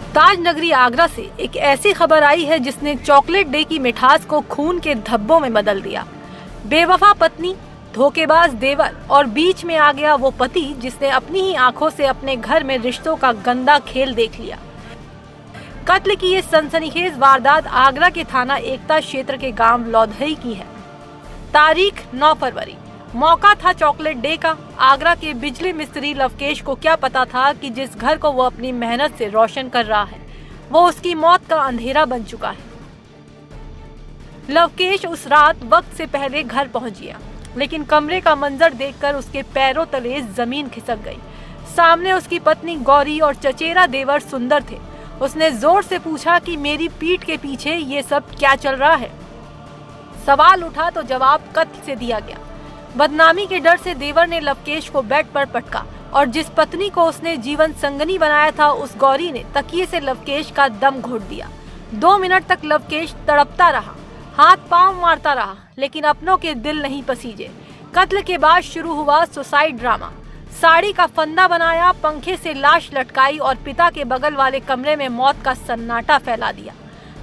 ताज नगरी आगरा से एक ऐसी खबर आई है जिसने चॉकलेट डे की मिठास को खून के धब्बों में बदल दिया। बेवफा पत्नी, धोखेबाज देवर और बीच में आ गया वो पति जिसने अपनी ही आंखों से अपने घर में रिश्तों का गंदा खेल देख लिया। कत्ल की ये सनसनीखेज वारदात आगरा के थाना एकता क्षेत्र के गांव लौधई की है। तारीख 9 फरवरी। मौका था चॉकलेट डे का। आगरा के बिजली मिस्त्री लवकेश को क्या पता था कि जिस घर को वो अपनी मेहनत से रोशन कर रहा है वो उसकी मौत का अंधेरा बन चुका है। लवकेश उस रात वक्त से पहले घर पहुंच गया, लेकिन कमरे का मंजर देखकर उसके पैरों तले जमीन खिसक गई। सामने उसकी पत्नी गौरी और चचेरा देवर सुंदर थे। उसने जोर से पूछा कि मेरी पीठ के पीछे ये सब क्या चल रहा है। सवाल उठा तो जवाब कत्ल से दिया गया। बदनामी के डर से देवर ने लवकेश को बेड पर पटका और जिस पत्नी को उसने जीवन संगनी बनाया था उस गौरी ने तकिए से लवकेश का दम घोट दिया। 2 मिनट तक लवकेश तड़पता रहा, हाथ पांव मारता रहा, लेकिन अपनों के दिल नहीं पसीजे। कत्ल के बाद शुरू हुआ सुसाइड ड्रामा। साड़ी का फंदा बनाया, पंखे से लाश लटकाई और पिता के बगल वाले कमरे में मौत का सन्नाटा फैला दिया।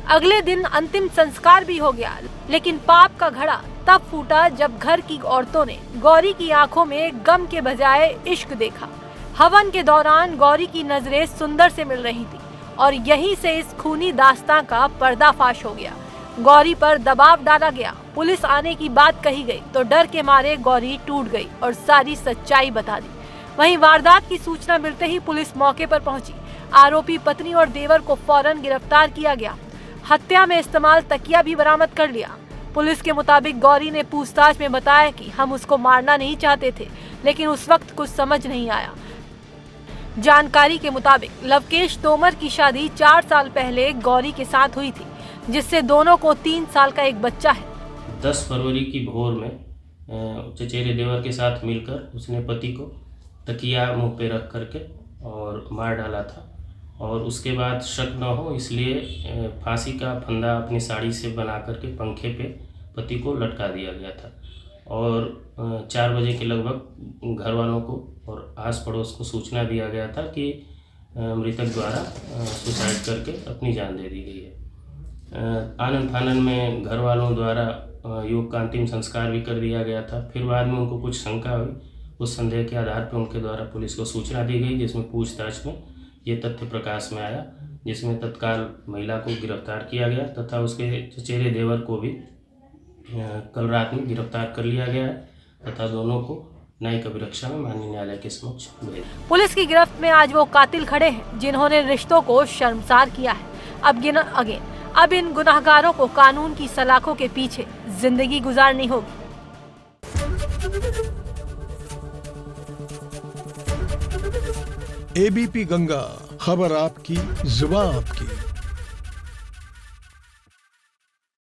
अगले दिन अंतिम संस्कार भी हो गया, लेकिन पाप का घड़ा तब फूटा जब घर की औरतों ने गौरी की आंखों में गम के बजाय इश्क देखा। हवन के दौरान गौरी की नजरें सुंदर से मिल रही थी और यहीं से इस खूनी दास्तां का पर्दाफाश हो गया। गौरी पर दबाव डाला गया। पुलिस आने की बात कही गई तो डर के मारे गौरी टूट गई और सारी सच्चाई बता दी। वहीं वारदात की सूचना मिलते ही पुलिस मौके पर पहुंची। आरोपी पत्नी और देवर को फौरन गिरफ्तार किया गया। हत्या में इस्तेमाल तकिया भी बरामद कर लिया। पुलिस के मुताबिक गौरी ने पूछताछ में बताया कि हम उसको मारना नहीं चाहते थे, लेकिन उस वक्त कुछ समझ नहीं आया। जानकारी के मुताबिक लवकेश तोमर की शादी 4 साल पहले गौरी के साथ हुई थी, जिससे दोनों को 3 साल का एक बच्चा है। 10 फरवरी की भोर में चचेरे देवर के साथ मिलकर उसने पति को तकिया मुंह पे रख करके और मार डाला था और उसके बाद शक न हो इसलिए फांसी का फंदा अपनी साड़ी से बना करके पंखे पे पति को लटका दिया गया था और 4 बजे के लगभग घर वालों को और आस पड़ोस को सूचना दिया गया था कि मृतक द्वारा सुसाइड करके अपनी जान दे दी गई है। आनन फानन में घर वालों द्वारा युवक का अंतिम संस्कार भी कर दिया गया था। फिर बाद में उनको कुछ शंका हुई, उस संदेह के आधार पर उनके द्वारा पुलिस को सूचना दी गई, जिसमें पूछताछ में ये तथ्य प्रकाश में आया, जिसमें तत्काल महिला को गिरफ्तार किया गया तथा उसके चचेरे देवर को भी कल रात में गिरफ्तार कर लिया गया है तथा दोनों को न्यायिक अभिरक्षा में माननीय न्यायालय के समक्ष भेज दिया। पुलिस की गिरफ्त में आज वो कातिल खड़े हैं जिन्होंने रिश्तों को शर्मसार किया है। अब इन गुनाहगारों को कानून की सलाखों के पीछे जिंदगी गुजारनी होगी। एबीपी गंगा, खबर आपकी, जुबान आपकी।